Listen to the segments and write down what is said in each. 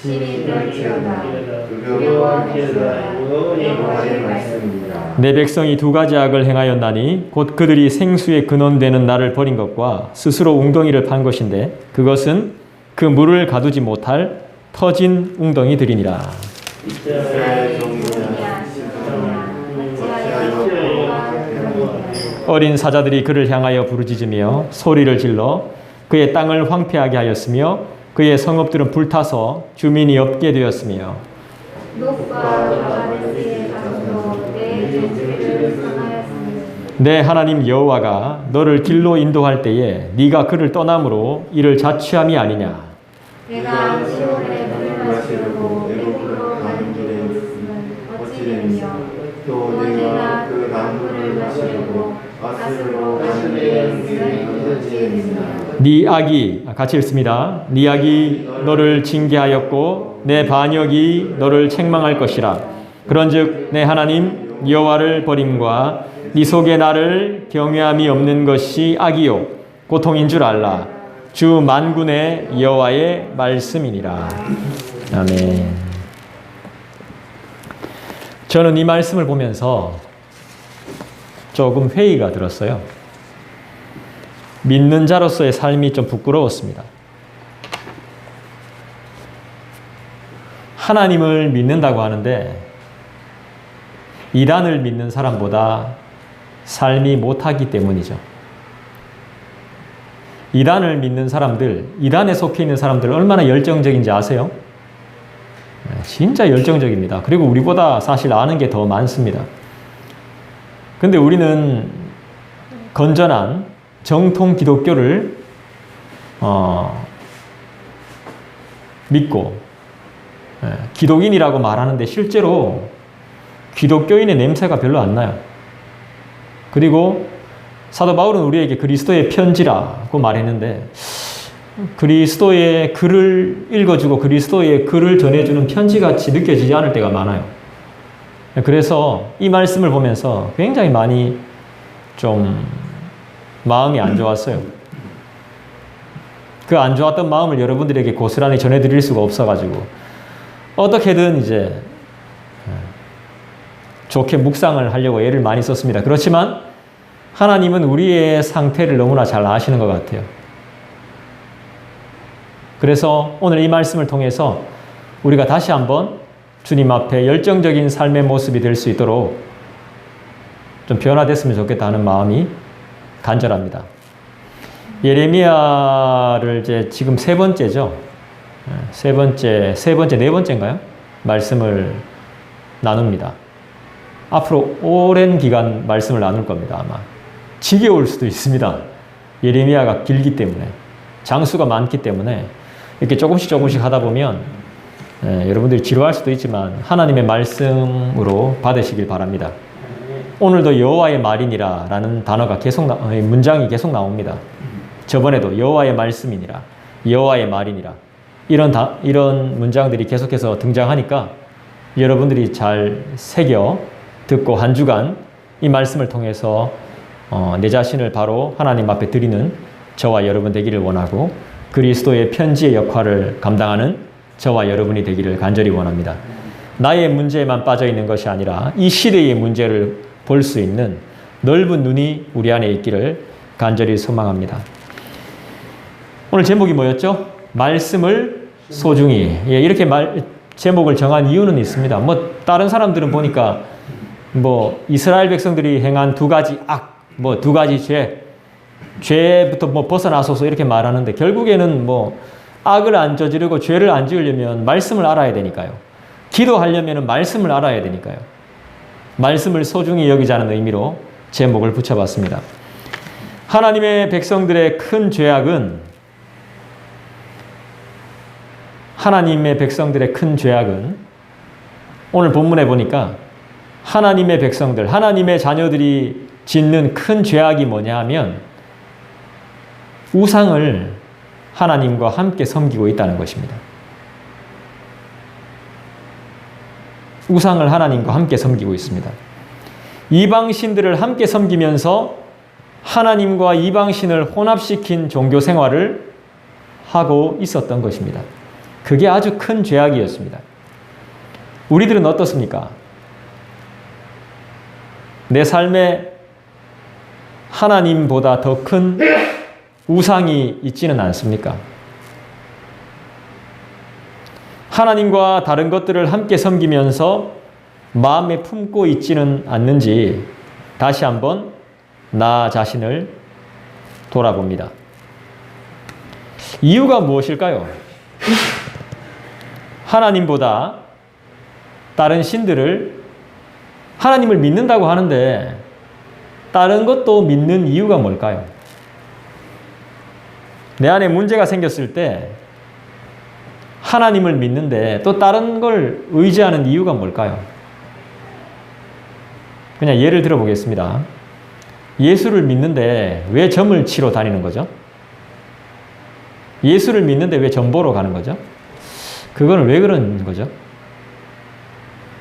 신이 그럴지어다. 그가 원하시다. 여호와의 말씀입니다. 내 백성이 두 가지 악을 행하였나니 곧 그들이 생수의 근원되는 나를 버린 것과 스스로 웅덩이를 판 것인데 그것은 그 물을 가두지 못할 터진 웅덩이들이니라. 이스라엘 종이야 어린 사자들이 그를 향하여 부르짖으며 소리를 질러 그의 땅을 황폐하게 하였으며 그의 성읍들은 불타서 주민이 없게 되었으며 녹과 바데스의 강도 내 진주를 선하였으니 내 하나님 여호와가 너를 길로 인도할 때에 네가 그를 떠남으로 이를 자취함이 아니냐. 내가 시온에 물을 마시려고 애굽으로 가는 길에 있으면 어찌되며 또 내가 그 강물을 마시려고 아스로 가는 길에 있으면 어찌되며 네 악이 같이 읽습니다. 네 악이 너를 징계하였고 내 반역이 너를 책망할 것이라. 그런즉 내 하나님 여호와를 버림과 네 속에 나를 경외함이 없는 것이 악이요 고통인 줄 알라. 주 만군의 여호와의 말씀이니라. 아멘. 저는 이 말씀을 보면서 조금 회의가 들었어요. 믿는 자로서의 삶이 좀 부끄러웠습니다. 하나님을 믿는다고 하는데 이단을 믿는 사람보다 삶이 못하기 때문이죠. 이단을 믿는 사람들, 이단에 속해 있는 사람들 얼마나 열정적인지 아세요? 진짜 열정적입니다. 그리고 우리보다 사실 아는 게 더 많습니다. 근데 우리는 건전한 정통 기독교를 믿고 기독인이라고 말하는데 실제로 기독교인의 냄새가 별로 안 나요. 그리고 사도 바울은 우리에게 그리스도의 편지라고 말했는데 그리스도의 글을 읽어주고 그리스도의 글을 전해주는 편지같이 느껴지지 않을 때가 많아요. 그래서 이 말씀을 보면서 굉장히 많이 좀 마음이 안 좋았어요. 그 안 좋았던 마음을 여러분들에게 고스란히 전해드릴 수가 없어가지고 어떻게든 이제 좋게 묵상을 하려고 애를 많이 썼습니다. 그렇지만 하나님은 우리의 상태를 너무나 잘 아시는 것 같아요. 그래서 오늘 이 말씀을 통해서 우리가 다시 한번 주님 앞에 열정적인 삶의 모습이 될 수 있도록 좀 변화됐으면 좋겠다는 마음이 간절합니다. 예레미야를 이제 지금 세 번째죠. 네 번째인가요? 말씀을 나눕니다. 앞으로 오랜 기간 말씀을 나눌 겁니다. 아마 지겨울 수도 있습니다. 예레미야가 길기 때문에 장수가 많기 때문에 이렇게 조금씩 하다 보면 여러분들이 지루할 수도 있지만 하나님의 말씀으로 받으시길 바랍니다. 오늘도 여호와의 말이니라 라는 단어가 문장이 계속 나옵니다. 저번에도 여호와의 말씀이니라, 여호와의 말이니라 이런 문장들이 계속해서 등장하니까 여러분들이 잘 새겨 듣고 한 주간 이 말씀을 통해서 내 자신을 바로 하나님 앞에 드리는 저와 여러분 되기를 원하고 그리스도의 편지의 역할을 감당하는 저와 여러분이 되기를 간절히 원합니다. 나의 문제에만 빠져 있는 것이 아니라 이 시대의 문제를 볼 수 있는 넓은 눈이 우리 안에 있기를 간절히 소망합니다. 오늘 제목이 뭐였죠? 말씀을 소중히. 이렇게 제목을 정한 이유는 있습니다. 다른 사람들은 보니까 이스라엘 백성들이 행한 두 가지 악, 두 가지 죄부터 벗어나소서 이렇게 말하는데 결국에는 악을 안 저지르고 죄를 안 지으려면 말씀을 알아야 되니까요. 기도하려면 말씀을 알아야 되니까요. 말씀을 소중히 여기자는 의미로 제목을 붙여봤습니다. 하나님의 백성들의 큰 죄악은 오늘 본문에 보니까 하나님의 백성들, 하나님의 자녀들이 짓는 큰 죄악이 뭐냐 하면 우상을 하나님과 함께 섬기고 있다는 것입니다. 우상을 하나님과 함께 섬기고 있습니다. 이방신들을 함께 섬기면서 하나님과 이방신을 혼합시킨 종교 생활을 하고 있었던 것입니다. 그게 아주 큰 죄악이었습니다. 우리들은 어떻습니까? 내 삶에 하나님보다 더 큰 우상이 있지는 않습니까? 하나님과 다른 것들을 함께 섬기면서 마음에 품고 있지는 않는지 다시 한번 나 자신을 돌아봅니다. 이유가 무엇일까요? 하나님보다 다른 신들을 하나님을 믿는다고 하는데 다른 것도 믿는 이유가 뭘까요? 내 안에 문제가 생겼을 때 하나님을 믿는데 또 다른 걸 의지하는 이유가 뭘까요? 그냥 예를 들어 보겠습니다. 예수를 믿는데 왜 점을 치러 다니는 거죠? 예수를 믿는데 왜 점 보러 가는 거죠? 그거는 왜 그런 거죠?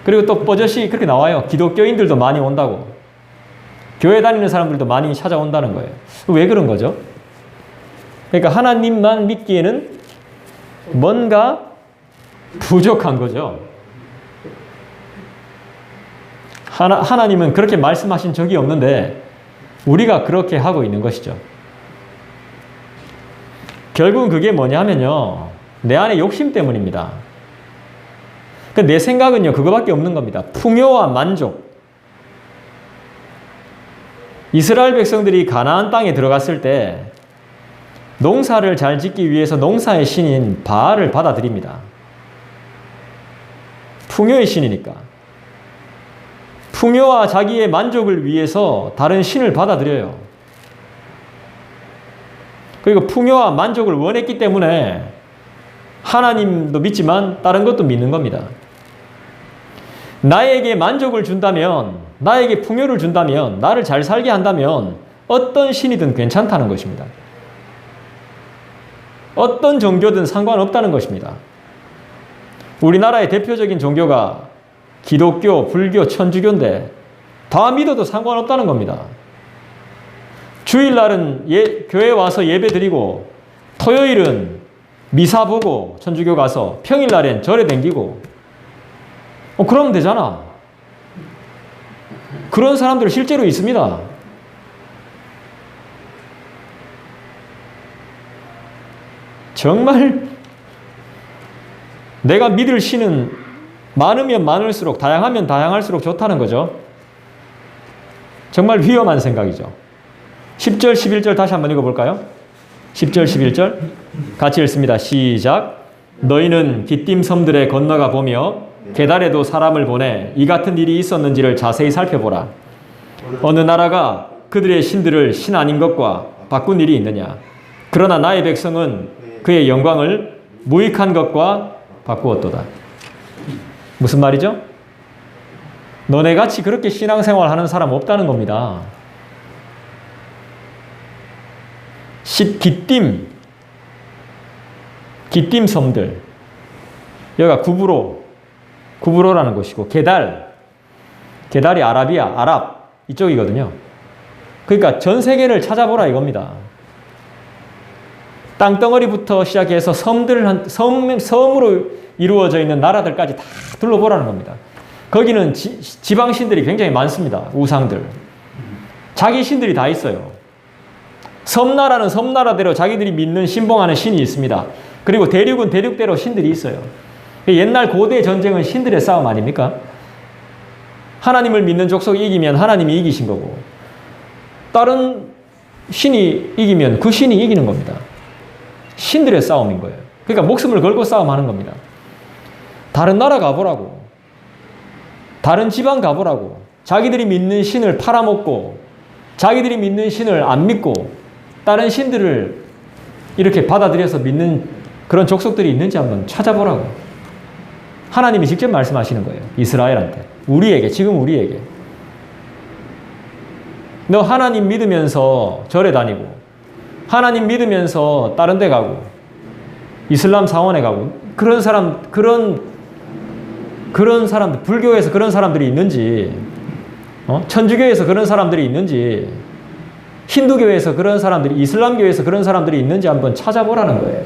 그리고 또 버젓이 그렇게 나와요. 기독교인들도 많이 온다고. 교회 다니는 사람들도 많이 찾아온다는 거예요. 왜 그런 거죠? 그러니까 하나님만 믿기에는 뭔가 부족한 거죠. 하나님은 그렇게 말씀하신 적이 없는데 우리가 그렇게 하고 있는 것이죠. 결국은 그게 뭐냐면요. 내 안에 욕심 때문입니다. 내 생각은요, 그거밖에 없는 겁니다. 풍요와 만족. 이스라엘 백성들이 가나안 땅에 들어갔을 때 농사를 잘 짓기 위해서 농사의 신인 바알을 받아들입니다. 풍요의 신이니까. 풍요와 자기의 만족을 위해서 다른 신을 받아들여요. 그리고 풍요와 만족을 원했기 때문에 하나님도 믿지만 다른 것도 믿는 겁니다. 나에게 만족을 준다면, 나에게 풍요를 준다면, 나를 잘 살게 한다면 어떤 신이든 괜찮다는 것입니다. 어떤 종교든 상관없다는 것입니다. 우리나라의 대표적인 종교가 기독교, 불교, 천주교인데 다 믿어도 상관없다는 겁니다. 주일날은 교회 와서 예배 드리고 토요일은 미사 보고 천주교 가서 평일날엔 절에 댕기고 그러면 되잖아. 그런 사람들 실제로 있습니다. 정말 내가 믿을 신은 많으면 많을수록, 다양하면 다양할수록 좋다는 거죠. 정말 위험한 생각이죠. 10절, 11절 다시 한번 읽어볼까요? 10절, 11절 같이 읽습니다. 시작. 너희는 기띔 섬들에 건너가 보며 게달에도 사람을 보내 이 같은 일이 있었는지를 자세히 살펴보라. 어느 나라가 그들의 신들을 신 아닌 것과 바꾼 일이 있느냐. 그러나 나의 백성은 그의 영광을 무익한 것과 바꾸었도다. 무슨 말이죠? 너네같이 그렇게 신앙생활 하는 사람 없다는 겁니다. 기띔 섬들. 여기가 구브로라는 곳이고, 게달이 아랍 이쪽이거든요. 그러니까 전 세계를 찾아보라 이겁니다. 땅덩어리부터 시작해서 섬으로 이루어져 있는 나라들까지 다 둘러보라는 겁니다. 거기는 지방신들이 굉장히 많습니다. 우상들. 자기 신들이 다 있어요. 섬나라는 섬나라대로 자기들이 믿는 신봉하는 신이 있습니다. 그리고 대륙은 대륙대로 신들이 있어요. 옛날 고대 전쟁은 신들의 싸움 아닙니까? 하나님을 믿는 족속이 이기면 하나님이 이기신 거고, 다른 신이 이기면 그 신이 이기는 겁니다. 신들의 싸움인 거예요. 그러니까 목숨을 걸고 싸움하는 겁니다. 다른 나라 가보라고. 다른 지방 가보라고. 자기들이 믿는 신을 팔아먹고 자기들이 믿는 신을 안 믿고 다른 신들을 이렇게 받아들여서 믿는 그런 족속들이 있는지 한번 찾아보라고. 하나님이 직접 말씀하시는 거예요. 이스라엘한테. 우리에게, 지금 우리에게. 너 하나님 믿으면서 절에 다니고 하나님 믿으면서 다른 데 가고 이슬람 사원에 가고 그런 사람들, 불교에서 그런 사람들이 있는지, 천주교에서 그런 사람들이 있는지, 힌두교에서 그런 사람들이, 이슬람교에서 그런 사람들이 있는지 한번 찾아보라는 거예요.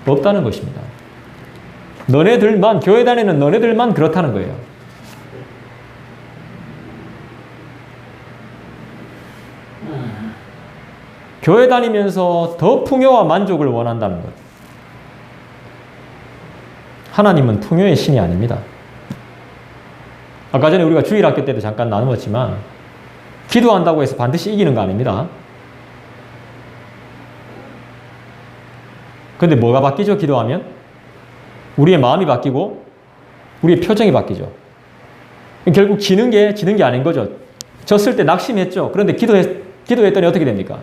없다는 것입니다. 너네들만, 교회 다니는 너네들만 그렇다는 거예요. 교회 다니면서 더 풍요와 만족을 원한다는 것. 하나님은 풍요의 신이 아닙니다. 아까 전에 우리가 주일학교 때도 잠깐 나누었지만 기도한다고 해서 반드시 이기는 거 아닙니다. 근데 뭐가 바뀌죠? 기도하면? 우리의 마음이 바뀌고 우리의 표정이 바뀌죠. 결국 지는 게 아닌 거죠. 졌을 때 낙심했죠. 그런데 기도했더니 어떻게 됩니까?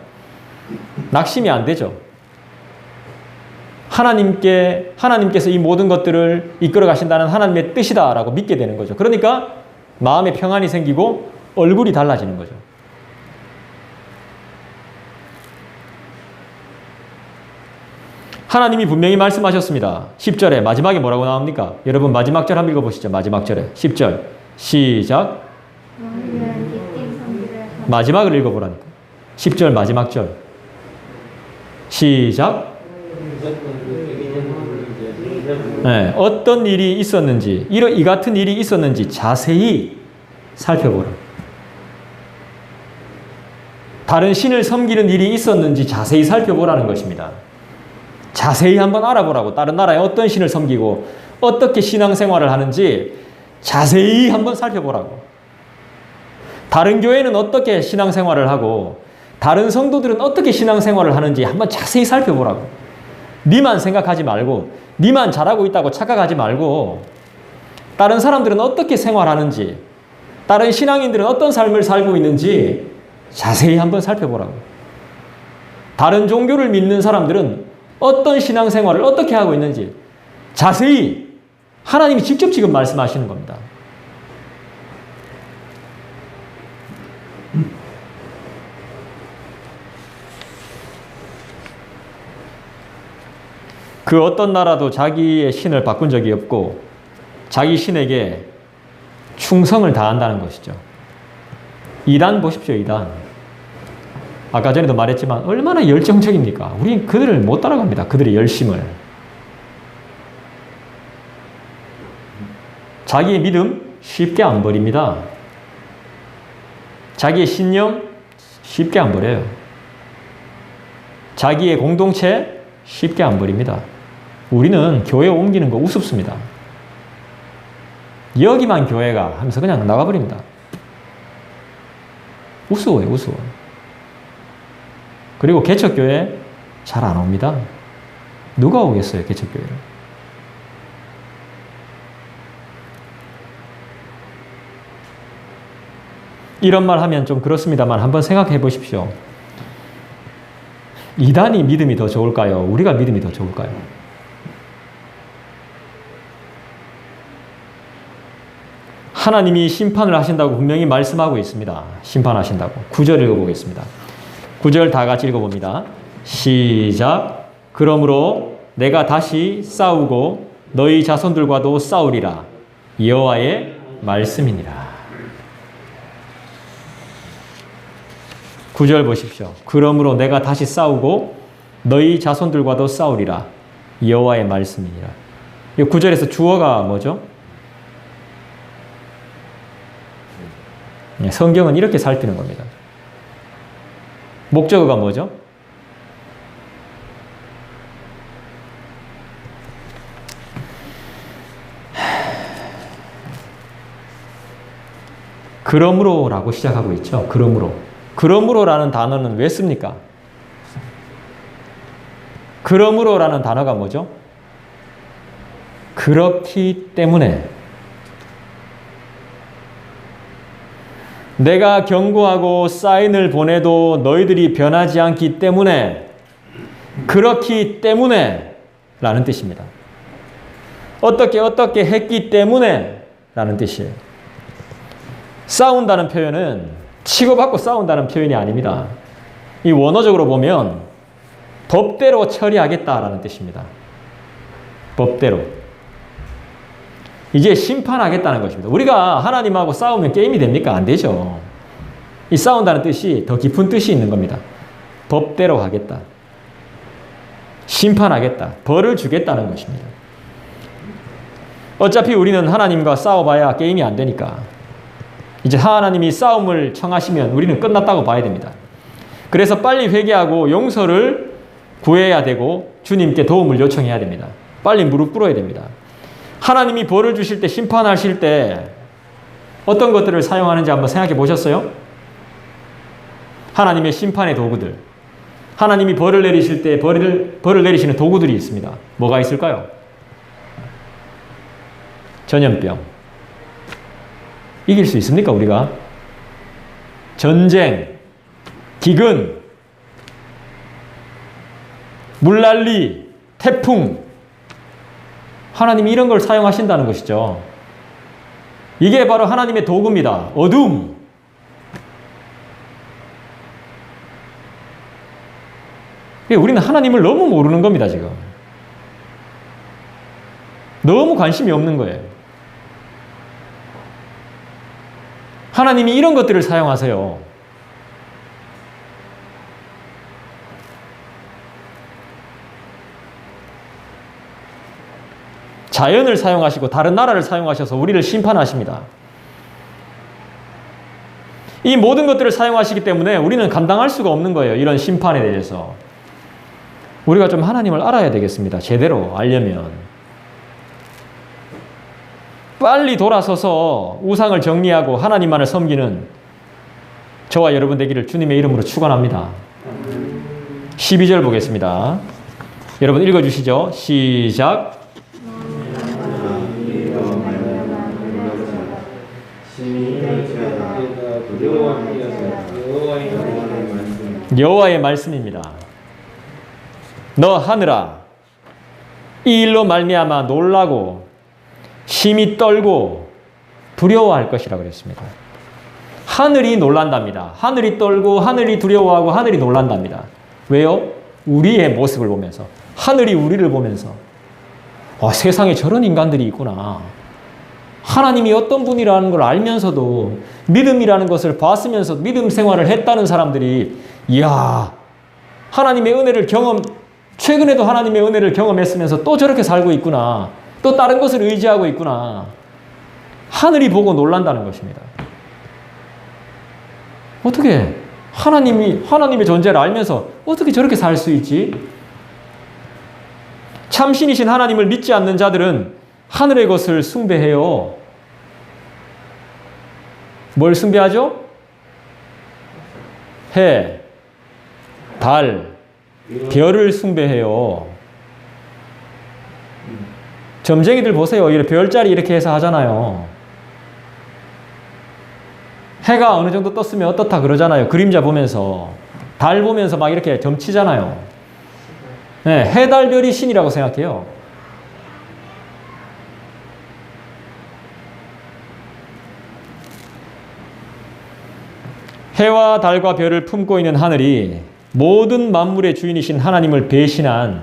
낙심이 안 되죠. 하나님께서 이 모든 것들을 이끌어 가신다는 하나님의 뜻이다라고 믿게 되는 거죠. 그러니까 마음에 평안이 생기고 얼굴이 달라지는 거죠. 하나님이 분명히 말씀하셨습니다. 10절에 마지막에 뭐라고 나옵니까? 여러분 마지막 절 한번 읽어보시죠. 마지막 절에 10절 시작. 마지막을 읽어보라니까. 10절 마지막 절 시작. 네, 어떤 일이 있었는지, 이 같은 일이 있었는지 자세히 살펴보라. 다른 신을 섬기는 일이 있었는지 자세히 살펴보라는 것입니다. 자세히 한번 알아보라고. 다른 나라에 어떤 신을 섬기고 어떻게 신앙생활을 하는지 자세히 한번 살펴보라고. 다른 교회는 어떻게 신앙생활을 하고 다른 성도들은 어떻게 신앙생활을 하는지 한번 자세히 살펴보라고. 니만 생각하지 말고 니만 잘하고 있다고 착각하지 말고 다른 사람들은 어떻게 생활하는지 다른 신앙인들은 어떤 삶을 살고 있는지 자세히 한번 살펴보라고. 다른 종교를 믿는 사람들은 어떤 신앙생활을 어떻게 하고 있는지 자세히 하나님이 직접 지금 말씀하시는 겁니다. 그 어떤 나라도 자기의 신을 바꾼 적이 없고 자기 신에게 충성을 다한다는 것이죠. 이단 보십시오. 이단. 아까 전에도 말했지만 얼마나 열정적입니까? 우리는 그들을 못 따라갑니다. 그들의 열심을. 자기의 믿음 쉽게 안 버립니다. 자기의 신념 쉽게 안 버려요. 자기의 공동체 쉽게 안 버립니다. 우리는 교회 옮기는 거 우습습니다. 여기만 교회가 하면서 그냥 나가버립니다. 우스워요, 우스워. 그리고 개척교회 잘 안 옵니다. 누가 오겠어요, 개척교회를? 이런 말 하면 좀 그렇습니다만 한번 생각해 보십시오. 이단이 믿음이 더 좋을까요? 우리가 믿음이 더 좋을까요? 하나님이 심판을 하신다고 분명히 말씀하고 있습니다. 심판하신다고. 9절 읽어보겠습니다. 9절 다 같이 읽어봅니다. 시작. 그러므로 내가 다시 싸우고 너희 자손들과도 싸우리라. 여호와의 말씀이니라. 9절 보십시오. 그러므로 내가 다시 싸우고 너희 자손들과도 싸우리라. 여호와의 말씀이니라. 이 9절에서 주어가 뭐죠? 성경은 이렇게 살피는 겁니다. 목적어가 뭐죠? 그러므로라고 시작하고 있죠. 그러므로. 그러므로라는 단어는 왜 씁니까? 그러므로라는 단어가 뭐죠? 그렇기 때문에. 내가 경고하고 사인을 보내도 너희들이 변하지 않기 때문에, 그렇기 때문에 라는 뜻입니다. 어떻게 했기 때문에 라는 뜻이에요. 싸운다는 표현은 치고받고 싸운다는 표현이 아닙니다. 이 원어적으로 보면 법대로 처리하겠다라는 뜻입니다. 법대로. 이제 심판하겠다는 것입니다. 우리가 하나님하고 싸우면 게임이 됩니까? 안 되죠. 이 싸운다는 뜻이 더 깊은 뜻이 있는 겁니다. 법대로 하겠다. 심판하겠다. 벌을 주겠다는 것입니다. 어차피 우리는 하나님과 싸워봐야 게임이 안 되니까. 이제 하나님이 싸움을 청하시면 우리는 끝났다고 봐야 됩니다. 그래서 빨리 회개하고 용서를 구해야 되고 주님께 도움을 요청해야 됩니다. 빨리 무릎 꿇어야 됩니다. 하나님이 벌을 주실 때, 심판하실 때 어떤 것들을 사용하는지 한번 생각해 보셨어요? 하나님의 심판의 도구들. 하나님이 벌을 내리실 때 벌을 내리시는 도구들이 있습니다. 뭐가 있을까요? 전염병. 이길 수 있습니까, 우리가? 전쟁, 기근, 물난리, 태풍. 하나님이 이런 걸 사용하신다는 것이죠. 이게 바로 하나님의 도구입니다. 어둠. 우리는 하나님을 너무 모르는 겁니다, 지금. 너무 관심이 없는 거예요. 하나님이 이런 것들을 사용하세요. 자연을 사용하시고 다른 나라를 사용하셔서 우리를 심판하십니다. 이 모든 것들을 사용하시기 때문에 우리는 감당할 수가 없는 거예요. 이런 심판에 대해서. 우리가 좀 하나님을 알아야 되겠습니다. 제대로 알려면. 빨리 돌아서서 우상을 정리하고 하나님만을 섬기는 저와 여러분 되기를 주님의 이름으로 축원합니다. 12절 보겠습니다. 여러분 읽어주시죠. 시작. 여호와의 말씀입니다. 너 하늘아, 이 일로 말미암아 놀라고 심히 떨고 두려워할 것이라 그랬습니다. 하늘이 놀란답니다. 하늘이 떨고 하늘이 두려워하고 하늘이 놀란답니다. 왜요? 우리의 모습을 보면서, 하늘이 우리를 보면서, 세상에 저런 인간들이 있구나. 하나님이 어떤 분이라는 걸 알면서도 믿음이라는 것을 봤으면서 믿음 생활을 했다는 사람들이, 이야, 하나님의 은혜를 최근에도 하나님의 은혜를 경험했으면서 또 저렇게 살고 있구나. 또 다른 것을 의지하고 있구나. 하늘이 보고 놀란다는 것입니다. 어떻게 하나님의 존재를 알면서 어떻게 저렇게 살 수 있지? 참신이신 하나님을 믿지 않는 자들은 하늘의 것을 숭배해요. 뭘 숭배하죠? 해, 달, 별을 숭배해요. 점쟁이들 보세요. 이렇게 별자리 이렇게 해서 하잖아요. 해가 어느 정도 떴으면 어떻다 그러잖아요. 그림자 보면서. 달 보면서 막 이렇게 점치잖아요. 네, 해, 달, 별이 신이라고 생각해요. 해와 달과 별을 품고 있는 하늘이 모든 만물의 주인이신 하나님을 배신한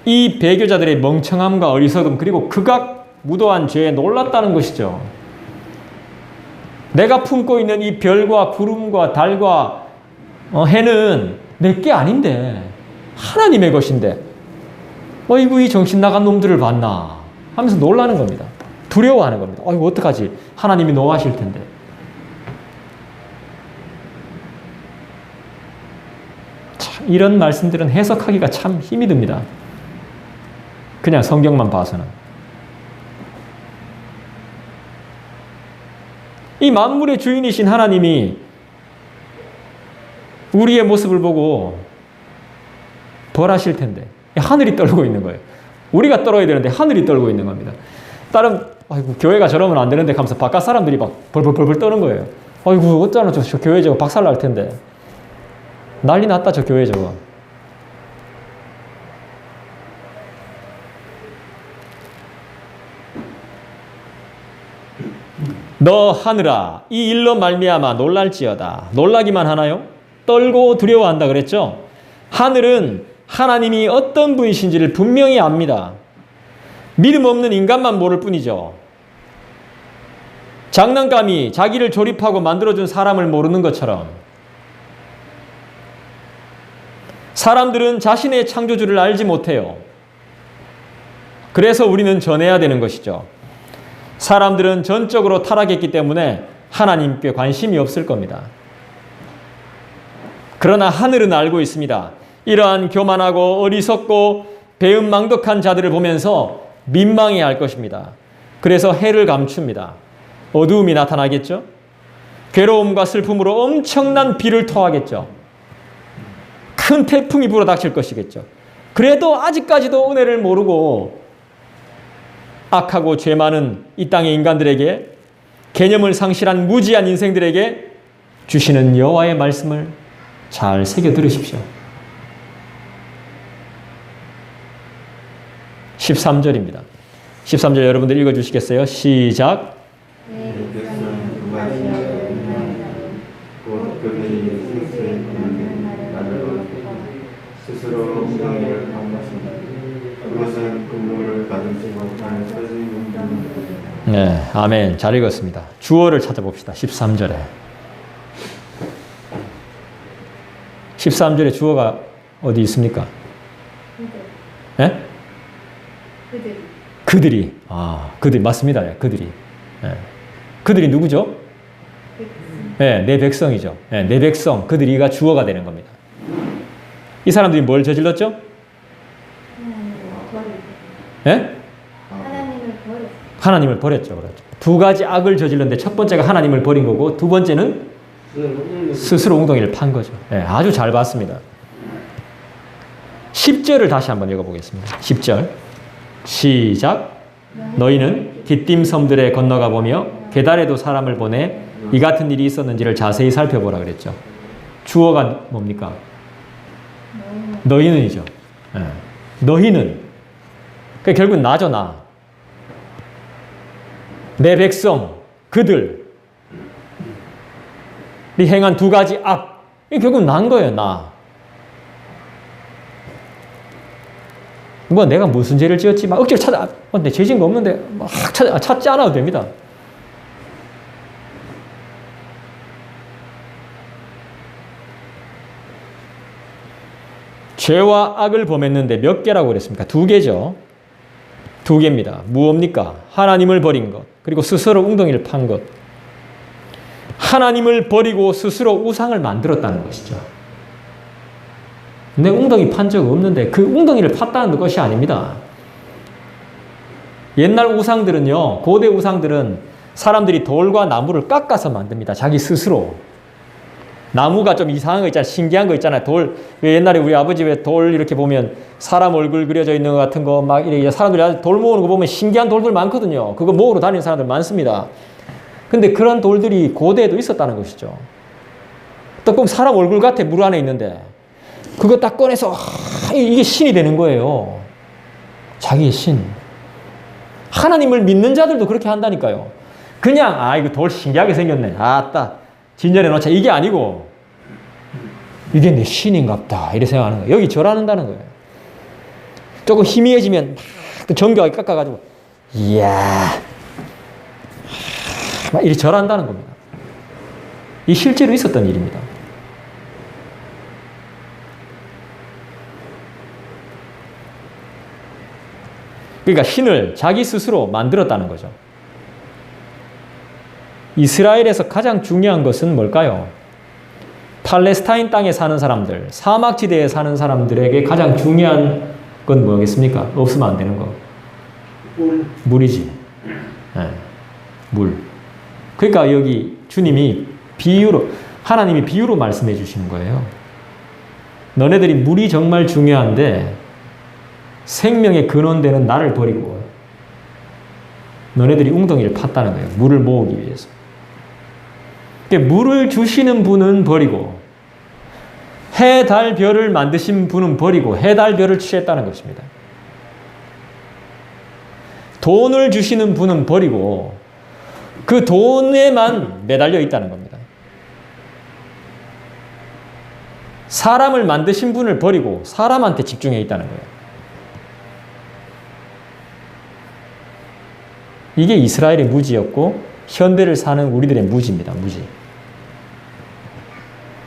이 배교자들의 멍청함과 어리석음, 그리고 극악 무도한 죄에 놀랐다는 것이죠. 내가 품고 있는 이 별과 구름과 달과 해는 내 게 아닌데 하나님의 것인데 어이구 이 정신 나간 놈들을 봤나 하면서 놀라는 겁니다. 두려워하는 겁니다. 어이구 어떡하지? 하나님이 노하실 텐데. 참 이런 말씀들은 해석하기가 참 힘이 듭니다. 그냥 성경만 봐서는. 이 만물의 주인이신 하나님이 우리의 모습을 보고 벌하실 텐데 하늘이 떨고 있는 거예요. 우리가 떨어야 되는데 하늘이 떨고 있는 겁니다. 다른 아이고 교회가 저러면 안 되는데 하면서 바깥 사람들이 막 벌벌벌벌 떠는 거예요. 아이고 어쩌나 저 교회 저거 박살 날 텐데. 난리 났다 저 교회 저거. 너 하늘아 이 일로 말미암아 놀랄지어다. 놀라기만 하나요? 떨고 두려워한다 그랬죠? 하늘은 하나님이 어떤 분이신지를 분명히 압니다. 믿음 없는 인간만 모를 뿐이죠. 장난감이 자기를 조립하고 만들어준 사람을 모르는 것처럼 사람들은 자신의 창조주를 알지 못해요. 그래서 우리는 전해야 되는 것이죠. 사람들은 전적으로 타락했기 때문에 하나님께 관심이 없을 겁니다. 그러나 하늘은 알고 있습니다. 이러한 교만하고 어리석고 배은망덕한 자들을 보면서 민망해할 것입니다. 그래서 해를 감춥니다. 어두움이 나타나겠죠? 괴로움과 슬픔으로 엄청난 비를 토하겠죠. 큰 태풍이 불어닥칠 것이겠죠. 그래도 아직까지도 은혜를 모르고 악하고 죄 많은 이 땅의 인간들에게, 개념을 상실한 무지한 인생들에게 주시는 여호와의 말씀을 잘 새겨 들으십시오. 13절입니다. 13절 여러분들 읽어주시겠어요? 시작. 내 백성은 곧 그들이 생수의 분을 나누고 스스로 엉덩이를 감았습니다. 그것은 국물을 받지 못한 터진 공동입니다. 네, 아멘. 잘 읽었습니다. 주어를 찾아봅시다. 13절에. 13절에 주어가 어디 있습니까? 예? 그들이. 그들이 맞습니다. 그들이. 예. 그들이 누구죠? 네, 내 백성이죠. 네, 내 백성, 그들이가 주어가 되는 겁니다. 이 사람들이 뭘 저질렀죠? 예? 하나님을 버렸죠. 그렇죠. 두 가지 악을 저질렀는데 첫 번째가 하나님을 버린 거고 두 번째는 스스로 웅덩이를 판 거죠. 네, 아주 잘 봤습니다. 10절을 다시 한번 읽어보겠습니다. 10절 시작. 너희는 깃딤 섬들에 건너가 보며 게달에도 사람을 보내 이 같은 일이 있었는지를 자세히 살펴보라 그랬죠. 주어가 뭡니까? 너희는이죠. 네. 너희는. 그러니까 결국 나죠, 나. 내 백성, 그들이 행한 두 가지 악. 이게 결국 난 거예요, 나. 뭐 내가 무슨 죄를 지었지? 막 억지로 찾아. 내 죄 지은 거 없는데 막 찾지 않아도 됩니다. 죄와 악을 범했는데 몇 개라고 그랬습니까? 2개죠. 2개입니다. 무엇입니까? 하나님을 버린 것, 그리고 스스로 웅덩이를 판 것. 하나님을 버리고 스스로 우상을 만들었다는 것이죠. 내 웅덩이 판 적 없는데 그 웅덩이를 팠다는 것이 아닙니다. 옛날 우상들은요, 고대 우상들은 사람들이 돌과 나무를 깎아서 만듭니다. 자기 스스로. 나무가 좀 이상한 거 있잖아요. 신기한 거 있잖아요. 돌, 왜 옛날에 우리 아버지 왜 돌 이렇게 보면 사람 얼굴 그려져 있는 것 같은 거 막 이렇게 사람들이 돌 모으는 거 보면 신기한 돌들 많거든요. 그거 모으러 다니는 사람들 많습니다. 근데 그런 돌들이 고대에도 있었다는 것이죠. 또 꼭 사람 얼굴 같아, 물 안에 있는데. 그거 딱 꺼내서 이게 신이 되는 거예요. 자기의 신. 하나님을 믿는 자들도 그렇게 한다니까요. 그냥 이거 돌 신기하게 생겼네. 아따 진열해 놓자. 이게 아니고 이게 내 신인갑다 이렇게 생각하는 거예요. 여기 절한다는 거예요. 조금 희미해지면 막 정교하게 깎아가지고 이야 막 이렇게 절한다는 겁니다. 이 실제로 있었던 일입니다. 그러니까 신을 자기 스스로 만들었다는 거죠. 이스라엘에서 가장 중요한 것은 뭘까요? 팔레스타인 땅에 사는 사람들, 사막지대에 사는 사람들에게 가장 중요한 건 뭐겠습니까? 없으면 안 되는 거. 물이지. 네, 물. 그러니까 여기 주님이 비유로, 하나님이 비유로 말씀해 주시는 거예요. 너네들이 물이 정말 중요한데 생명의 근원되는 나를 버리고 너네들이 웅덩이를 팠다는 거예요. 물을 모으기 위해서. 물을 주시는 분은 버리고 해, 달, 별을 만드신 분은 버리고 해, 달, 별을 취했다는 것입니다. 돈을 주시는 분은 버리고 그 돈에만 매달려 있다는 겁니다. 사람을 만드신 분을 버리고 사람한테 집중해 있다는 거예요. 이게 이스라엘의 무지였고 현대를 사는 우리들의 무지입니다. 무지.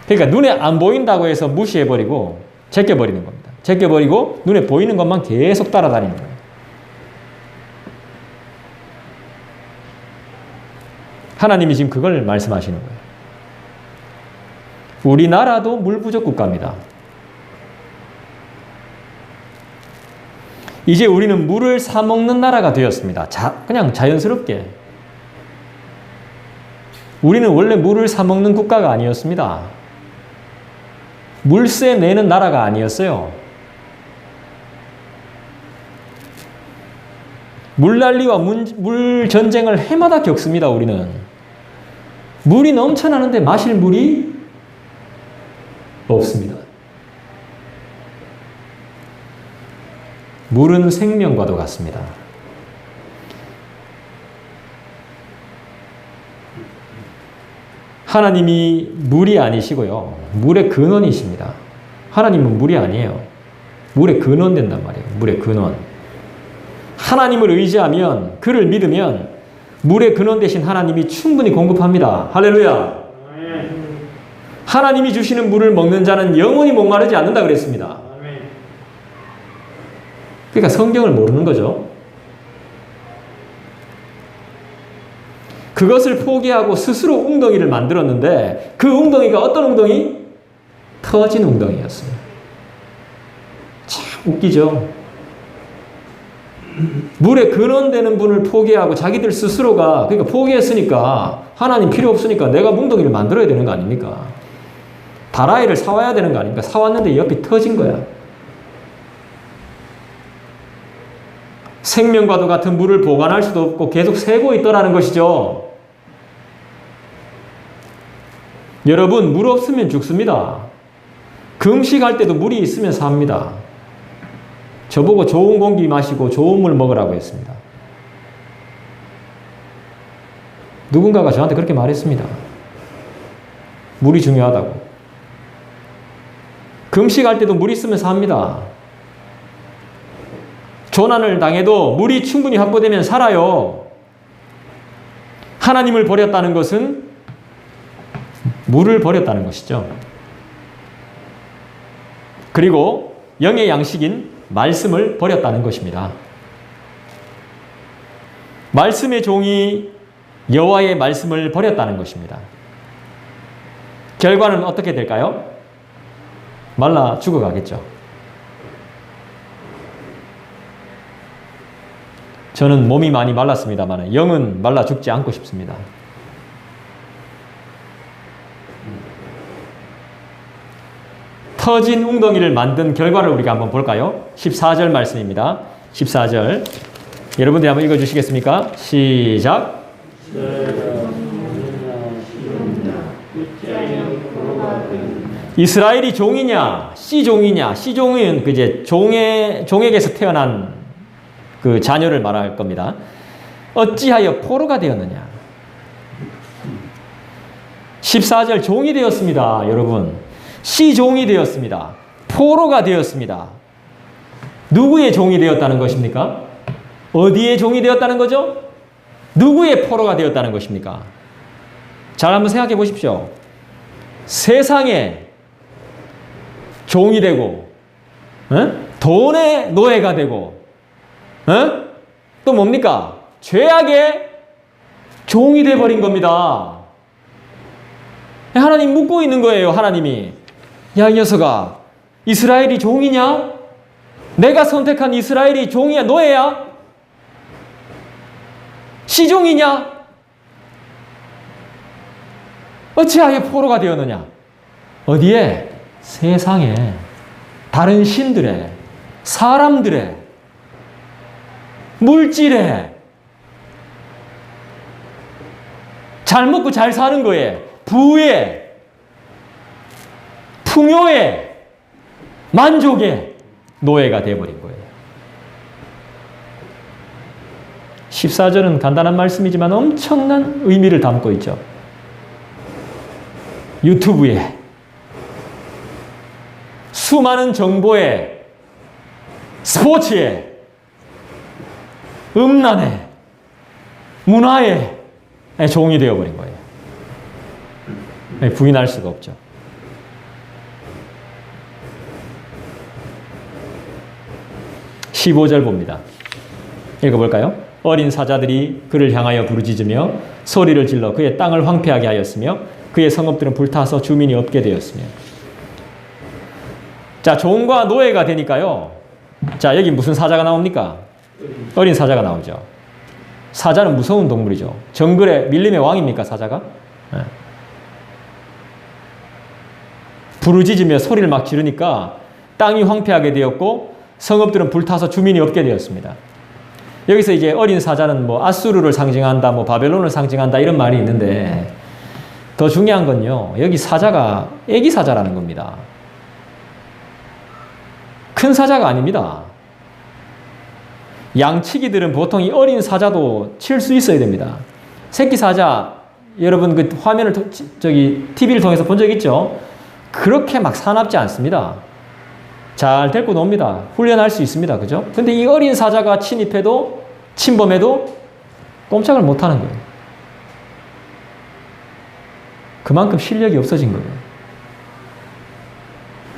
그러니까 눈에 안 보인다고 해서 무시해버리고 제껴버리는 겁니다. 제껴버리고 눈에 보이는 것만 계속 따라다니는 거예요. 하나님이 지금 그걸 말씀하시는 거예요. 우리나라도 물 부족 국가입니다. 이제 우리는 물을 사 먹는 나라가 되었습니다. 그냥 자연스럽게. 우리는 원래 물을 사 먹는 국가가 아니었습니다. 물세 내는 나라가 아니었어요. 물난리와 물 전쟁을 해마다 겪습니다, 우리는. 물이 넘쳐나는데 마실 물이 없습니다. 물은 생명과도 같습니다. 하나님이 물이 아니시고요. 물의 근원이십니다. 하나님은 물이 아니에요. 물의 근원 된단 말이에요. 물의 근원. 하나님을 의지하면, 그를 믿으면 물의 근원 대신 하나님이 충분히 공급합니다. 할렐루야. 하나님이 주시는 물을 먹는 자는 영원히 목마르지 않는다 그랬습니다. 그러니까 성경을 모르는 거죠. 그것을 포기하고 스스로 웅덩이를 만들었는데 그 웅덩이가 어떤 웅덩이? 터진 웅덩이였어요. 참 웃기죠. 물에 근원되는 분을 포기하고 자기들 스스로가, 그러니까 포기했으니까 하나님 필요 없으니까 내가 웅덩이를 만들어야 되는 거 아닙니까? 다라이를 사와야 되는 거 아닙니까? 사왔는데 옆이 터진 거야. 생명과도 같은 물을 보관할 수도 없고 계속 새고 있더라는 것이죠. 여러분, 물 없으면 죽습니다. 금식할 때도 물이 있으면 삽니다. 저보고 좋은 공기 마시고 좋은 물 먹으라고 했습니다. 누군가가 저한테 그렇게 말했습니다. 물이 중요하다고. 금식할 때도 물 있으면 삽니다. 조난을 당해도 물이 충분히 확보되면 살아요. 하나님을 버렸다는 것은 물을 버렸다는 것이죠. 그리고 영의 양식인 말씀을 버렸다는 것입니다. 말씀의 종이 여호와의 말씀을 버렸다는 것입니다. 결과는 어떻게 될까요? 말라 죽어가겠죠. 저는 몸이 많이 말랐습니다만 영은 말라 죽지 않고 싶습니다. 터진 웅덩이를 만든 결과를 우리가 한번 볼까요? 14절 말씀입니다. 14절. 여러분들이 한번 읽어주시겠습니까? 시작. 이스라엘이 종이냐, 씨종이냐, 씨종은 이제 종에게서 태어난 그 자녀를 말할 겁니다. 어찌하여 포로가 되었느냐? 14절 종이 되었습니다, 여러분. 씨종이 되었습니다. 포로가 되었습니다. 누구의 종이 되었다는 것입니까? 어디의 종이 되었다는 거죠? 누구의 포로가 되었다는 것입니까? 잘 한번 생각해 보십시오. 세상에 종이 되고, 돈의 노예가 되고, 또 뭡니까? 죄악의 종이 되어버린 겁니다. 하나님 묻고 있는 거예요, 하나님이. 야, 이 녀석아, 이스라엘이 종이냐? 내가 선택한 이스라엘이 종이야, 노예야? 시종이냐? 어찌하여 포로가 되었느냐? 어디에? 세상에, 다른 신들의, 사람들의, 물질에, 잘 먹고 잘 사는 거에, 부에, 풍요에, 만족에 노예가 되어버린 거예요. 14절은 간단한 말씀이지만 엄청난 의미를 담고 있죠. 유튜브에, 수많은 정보에, 스포츠에, 음란에, 문화에 종이 되어버린 거예요. 부인할 수가 없죠. 15절 봅니다. 읽어볼까요? 어린 사자들이 그를 향하여 부르짖으며 소리를 질러 그의 땅을 황폐하게 하였으며 그의 성읍들은 불타서 주민이 없게 되었으며. 자, 종과 노예가 되니까요. 자, 여기 무슨 사자가 나옵니까? 어린 사자가 나오죠. 사자는 무서운 동물이죠. 정글의 밀림의 왕입니까, 사자가? 네. 부르짖으며 소리를 막 지르니까 땅이 황폐하게 되었고 성읍들은 불타서 주민이 없게 되었습니다. 여기서 이제 어린 사자는 뭐 아수르를 상징한다, 뭐 바벨론을 상징한다 이런 말이 있는데 더 중요한 건요. 여기 사자가 애기 사자라는 겁니다. 큰 사자가 아닙니다. 양치기들은 보통 이 어린 사자도 칠 수 있어야 됩니다. 새끼 사자, 여러분 그 화면을 TV를 통해서 본 적 있죠? 그렇게 막 사납지 않습니다. 잘 데리고 놉니다. 훈련할 수 있습니다. 그죠? 근데 이 어린 사자가 침입해도, 침범해도 꼼짝을 못 하는 거예요. 그만큼 실력이 없어진 거예요.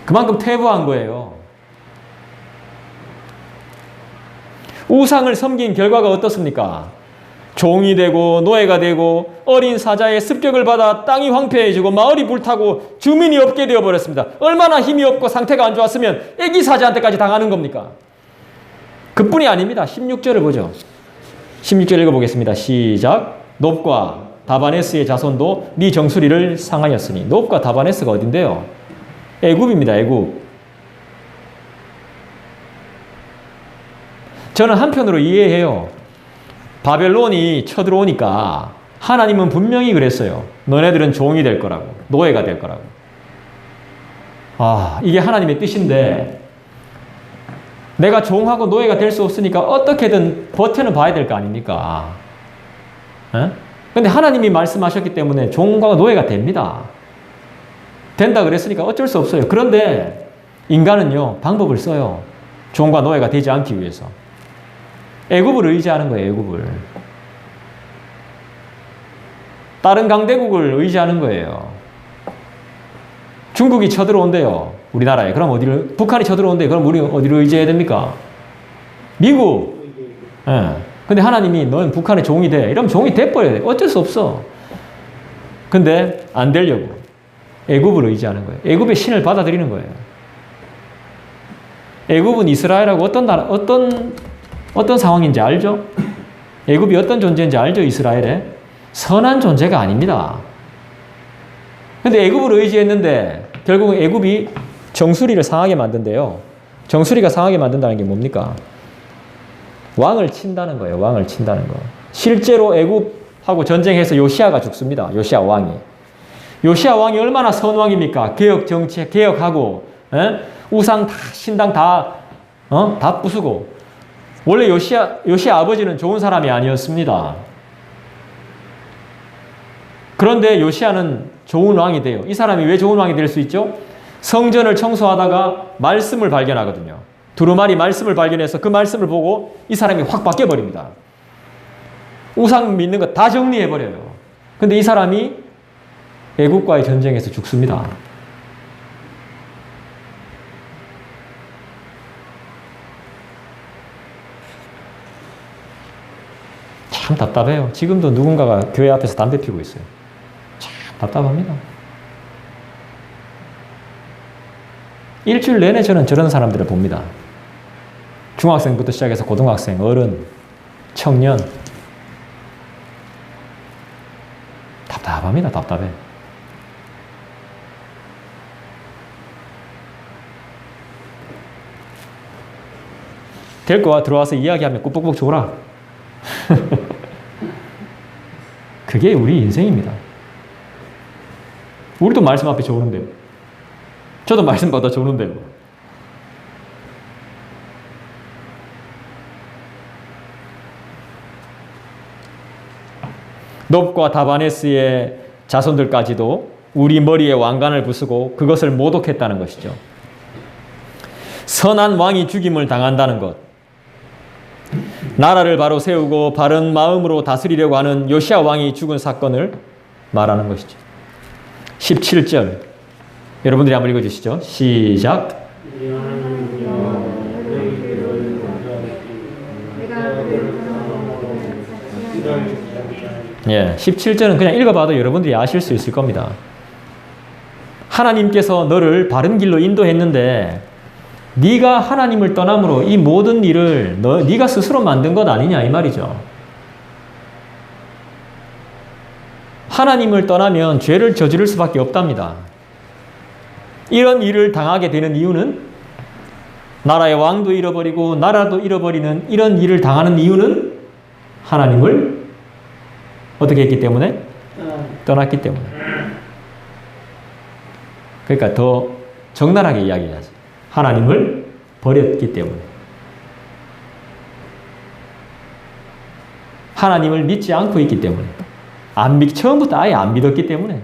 그만큼 퇴보한 거예요. 우상을 섬긴 결과가 어떻습니까? 종이 되고 노예가 되고 어린 사자의 습격을 받아 땅이 황폐해지고 마을이 불타고 주민이 없게 되어버렸습니다. 얼마나 힘이 없고 상태가 안 좋았으면 애기 사자한테까지 당하는 겁니까? 그뿐이 아닙니다. 16절을 보죠. 16절 읽어보겠습니다. 시작. 놉과 다바네스의 자손도 네 정수리를 상하였으니. 놉과 다바네스가 어딘데요? 애굽입니다. 애굽. 저는 한편으로 이해해요. 바벨론이 쳐들어오니까 하나님은 분명히 그랬어요. 너네들은 종이 될 거라고. 노예가 될 거라고. 아, 이게 하나님의 뜻인데 내가 종하고 노예가 될 수 없으니까 어떻게든 버텨는 봐야 될 거 아닙니까? 그런데 하나님이 말씀하셨기 때문에 종과 노예가 됩니다. 된다 그랬으니까 어쩔 수 없어요. 그런데 인간은요, 방법을 써요. 종과 노예가 되지 않기 위해서. 애굽을 의지하는 거예요. 애굽을. 다른 강대국을 의지하는 거예요. 중국이 쳐들어온대요. 우리나라에. 그럼 어디를, 북한이 쳐들어온대요. 그럼 우리 어디를 의지해야 됩니까? 미국. 예. 근데 하나님이 너는 북한의 종이 돼. 이러면 종이 돼버려야 돼. 어쩔 수 없어. 근데 안 되려고 애굽을 의지하는 거예요. 애굽의 신을 받아들이는 거예요. 애굽은 이스라엘하고 어떤 상황인지 알죠? 애굽이 어떤 존재인지 알죠? 이스라엘에? 선한 존재가 아닙니다. 근데 애굽을 의지했는데 결국은 애굽이 정수리를 상하게 만든대요. 정수리가 상하게 만든다는 게 뭡니까? 왕을 친다는 거예요. 왕을 친다는 거. 실제로 애굽하고 전쟁해서 요시아가 죽습니다. 요시아 왕이. 요시아 왕이 얼마나 선왕입니까? 개혁 정치 개혁하고 우상 다 신당 다 부수고. 원래 요시아 아버지는 좋은 사람이 아니었습니다. 그런데 요시아는 좋은 왕이 돼요. 이 사람이 왜 좋은 왕이 될 수 있죠? 성전을 청소하다가 말씀을 발견하거든요. 두루마리 말씀을 발견해서 그 말씀을 보고 이 사람이 확 바뀌어버립니다. 우상 믿는 거 다 정리해버려요. 근데 이 사람이 애국과의 전쟁에서 죽습니다. 참 답답해요. 지금도 누군가가 교회 앞에서 담배 피우고 있어요. 참 답답합니다. 일주일 내내 저는 저런 사람들을 봅니다. 중학생부터 시작해서 고등학생, 어른, 청년. 답답합니다. 답답해. 될 거야. 들어와서 이야기하면 꾹꾹꾹 줘라. 그게 우리 인생입니다. 우리도 말씀 앞에 좋은데요. 저도 말씀 받아 좋은데요. 놉과 다바네스의 자손들까지도 우리 머리에 왕관을 부수고 그것을 모독했다는 것이죠. 선한 왕이 죽임을 당한다는 것. 나라를 바로 세우고 바른 마음으로 다스리려고 하는 요시아 왕이 죽은 사건을 말하는 것이죠. 17절 여러분들이 한번 읽어주시죠. 시작. 예, 17절은 그냥 읽어봐도 여러분들이 아실 수 있을 겁니다. 하나님께서 너를 바른 길로 인도했는데 네가 하나님을 떠남으로 이 모든 일을 네가 스스로 만든 것 아니냐 이 말이죠. 하나님을 떠나면 죄를 저지를 수밖에 없답니다. 이런 일을 당하게 되는 이유는 나라의 왕도 잃어버리고 나라도 잃어버리는 이런 일을 당하는 이유는 하나님을 어떻게 했기 때문에? 떠났기 때문에. 그러니까 더 적나라하게 이야기해야지. 하나님을 버렸기 때문에. 하나님을 믿지 않고 있기 때문에. 처음부터 아예 안 믿었기 때문에.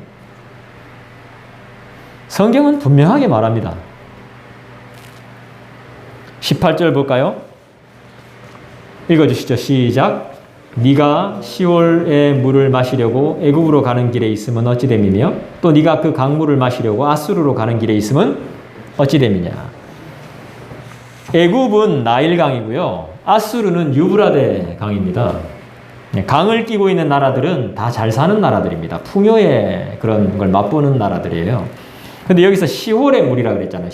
성경은 분명하게 말합니다. 18절 볼까요? 읽어주시죠. 시작. 네가 시올의 물을 마시려고 애굽으로 가는 길에 있으면 어찌 됨이며 또 네가 그 강물을 마시려고 아수르로 가는 길에 있으면 어찌 됨이냐. 애굽은 나일강이고요. 아수르는 유브라데 강입니다. 강을 끼고 있는 나라들은 다 잘 사는 나라들입니다. 풍요의 그런 걸 맛보는 나라들이에요. 근데 여기서 시홀의 물이라 그랬잖아요.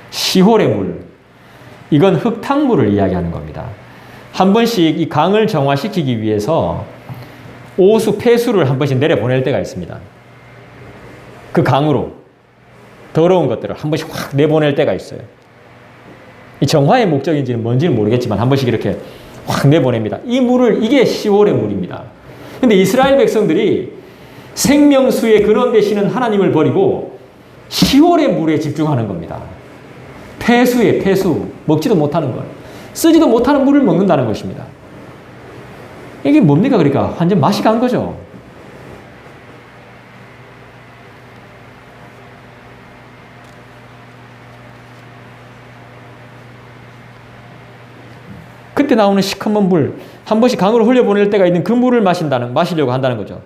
시홀의 물. 이건 흙탕물을 이야기하는 겁니다. 한 번씩 이 강을 정화시키기 위해서 오수, 폐수를 한 번씩 내려보낼 때가 있습니다. 그 강으로 더러운 것들을 한 번씩 확 내보낼 때가 있어요. 이 정화의 목적인지는 뭔지는 모르겠지만 한 번씩 이렇게 확 내보냅니다. 이 물을, 이게 시올의 물입니다. 근데 이스라엘 백성들이 생명수의 근원 되시는 하나님을 버리고 시올의 물에 집중하는 겁니다. 폐수에 폐수, 먹지도 못하는 걸. 쓰지도 못하는 물을 먹는다는 것입니다. 이게 뭡니까? 그러니까 완전 맛이 간 거죠. 그때 나오는 시커먼 물, 한 번씩 강으로 흘려보낼 때가 있는 그 물을 마시려고 한다는 거죠.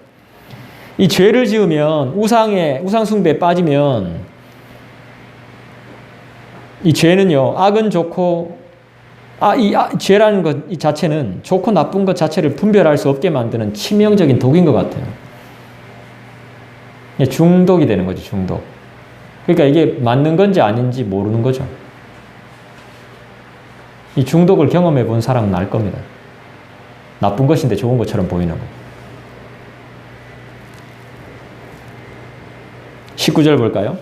이 죄를 지으면 우상 숭배에 빠지면 이 죄는요, 악은 좋고 죄라는 것 이 자체는 좋고 나쁜 것 자체를 분별할 수 없게 만드는 치명적인 독인 것 같아요. 중독이 되는 거죠, 중독. 그러니까 이게 맞는 건지 아닌지 모르는 거죠. 이 중독을 경험해 본 사람은 알 겁니다. 나쁜 것인데 좋은 것처럼 보이는 거. 19절 볼까요?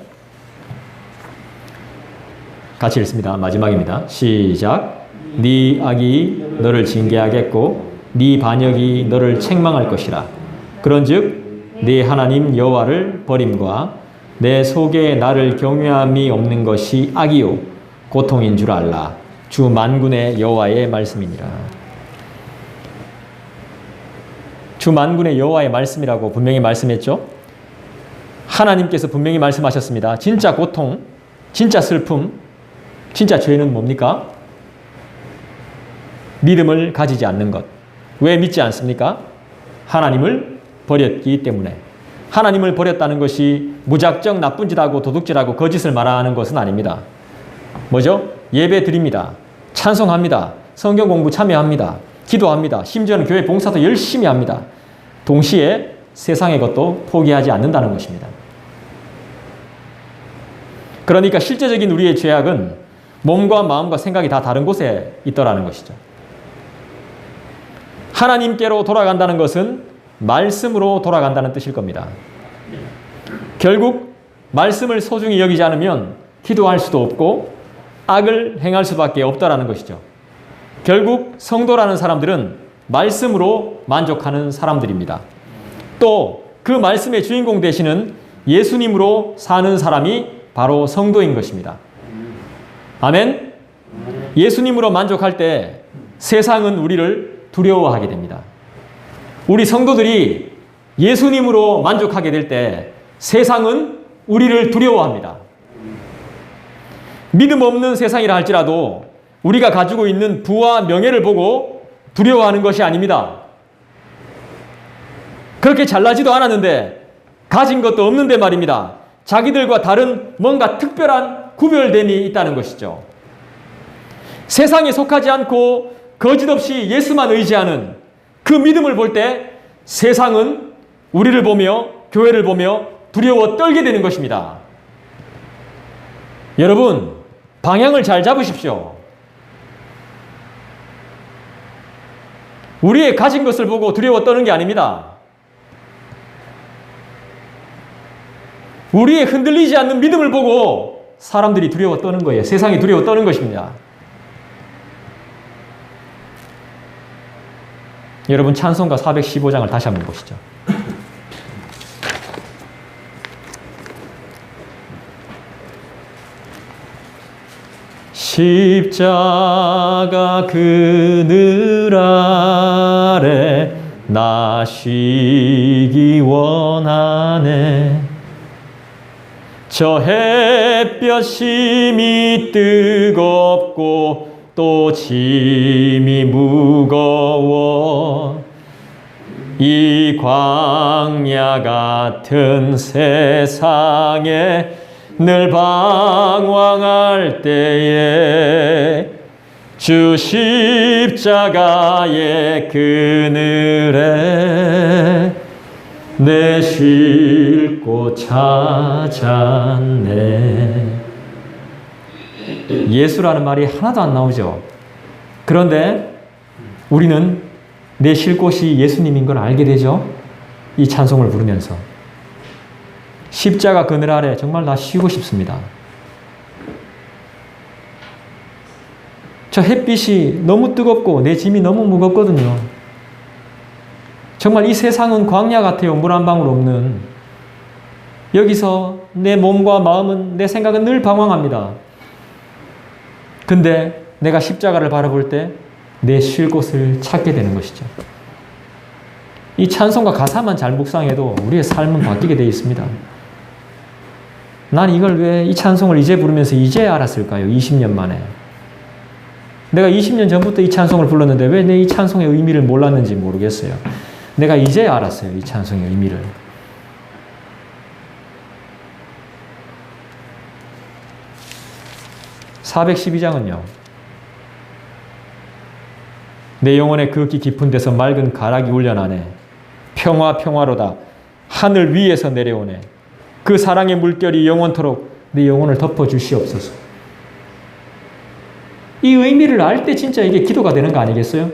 같이 읽습니다. 마지막입니다. 시작. 네 악이 너를 징계하겠고 네 반역이 너를 책망할 것이라. 그런즉 네 하나님 여호와를 버림과 내 속에 나를 경외함이 없는 것이 악이요 고통인 줄 알라. 주 만군의 여호와의 말씀이니라. 주 만군의 여호와의 말씀이라고 분명히 말씀했죠. 하나님께서 분명히 말씀하셨습니다. 진짜 고통, 진짜 슬픔, 진짜 죄는 뭡니까? 믿음을 가지지 않는 것. 왜 믿지 않습니까? 하나님을 버렸기 때문에. 하나님을 버렸다는 것이 무작정 나쁜 짓하고 도둑질하고 거짓을 말하는 것은 아닙니다. 뭐죠? 예배 드립니다. 찬송합니다. 성경 공부 참여합니다. 기도합니다. 심지어는 교회 봉사도 열심히 합니다. 동시에 세상의 것도 포기하지 않는다는 것입니다. 그러니까 실제적인 우리의 죄악은 몸과 마음과 생각이 다 다른 곳에 있더라는 것이죠. 하나님께로 돌아간다는 것은 말씀으로 돌아간다는 뜻일 겁니다. 결국 말씀을 소중히 여기지 않으면 기도할 수도 없고 악을 행할 수밖에 없다라는 것이죠. 결국 성도라는 사람들은 말씀으로 만족하는 사람들입니다. 또 그 말씀의 주인공 되시는 예수님으로 사는 사람이 바로 성도인 것입니다. 아멘? 예수님으로 만족할 때 세상은 우리를 두려워하게 됩니다. 우리 성도들이 예수님으로 만족하게 될 때 세상은 우리를 두려워합니다. 믿음 없는 세상이라 할지라도 우리가 가지고 있는 부와 명예를 보고 두려워하는 것이 아닙니다. 그렇게 잘나지도 않았는데 가진 것도 없는데 말입니다. 자기들과 다른 뭔가 특별한 구별됨이 있다는 것이죠. 세상에 속하지 않고 거짓 없이 예수만 의지하는 그 믿음을 볼 때 세상은 우리를 보며 교회를 보며 두려워 떨게 되는 것입니다. 여러분, 방향을 잘 잡으십시오. 우리의 가진 것을 보고 두려워 떠는 게 아닙니다. 우리의 흔들리지 않는 믿음을 보고 사람들이 두려워 떠는 거예요. 세상이 두려워 떠는 것입니다. 여러분, 찬송가 415장을 다시 한번 보시죠. 십자가 그늘 아래 나 쉬기 원하네. 저 햇볕 심이 뜨겁고 또 짐이 무거워 이 광야 같은 세상에 늘 방황할 때에 주 십자가의 그늘에 내 쉴 곳 찾았네. 예수라는 말이 하나도 안 나오죠. 그런데 우리는 내 쉴 곳이 예수님인 걸 알게 되죠. 이 찬송을 부르면서. 십자가 그늘 아래 정말 나 쉬고 싶습니다. 저 햇빛이 너무 뜨겁고 내 짐이 너무 무겁거든요. 정말 이 세상은 광야 같아요. 물 한 방울 없는. 여기서 내 몸과 마음은, 내 생각은 늘 방황합니다. 근데 내가 십자가를 바라볼 때 내 쉴 곳을 찾게 되는 것이죠. 이 찬송가 가사만 잘 묵상해도 우리의 삶은 바뀌게 되어 있습니다. 난 이걸 왜 이 찬송을 이제 부르면서 이제 알았을까요? 20년 만에. 내가 20년 전부터 이 찬송을 불렀는데 왜 내 이 찬송의 의미를 몰랐는지 모르겠어요. 내가 이제 알았어요. 이 찬송의 의미를. (412장은요) 내 영혼의 극히 깊은 데서 맑은 가락이 울려나네. 평화 평화로다. 하늘 위에서 내려오네. 그 사랑의 물결이 영원토록 내 영혼을 덮어주시옵소서. 이 의미를 알 때 진짜 이게 기도가 되는 거 아니겠어요?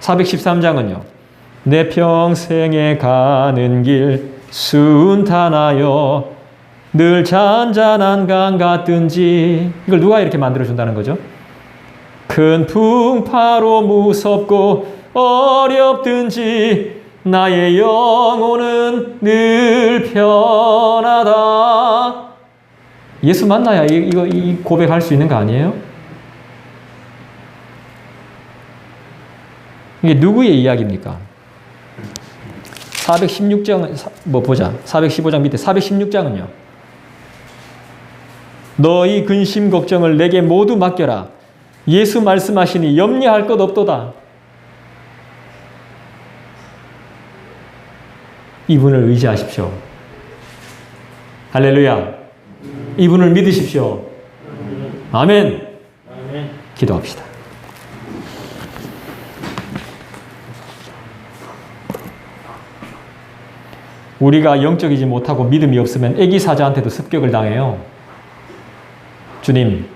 413장은요. 내 평생에 가는 길 순탄하여 늘 잔잔한 강 같든지. 이걸 누가 이렇게 만들어준다는 거죠? 큰 풍파로 무섭고 어렵든지 나의 영혼은 늘 편하다. 예수 만나야 이 고백할 수 있는 거 아니에요? 이게 누구의 이야기입니까? 416장, 보자. 415장 밑에 416장은요. 너희 근심 걱정을 내게 모두 맡겨라. 예수 말씀하시니 염려할 것 없도다. 이분을 의지하십시오. 할렐루야. 이분을 믿으십시오. 아멘. 기도합시다. 우리가 영적이지 못하고 믿음이 없으면 애기 사자한테도 습격을 당해요. 주님,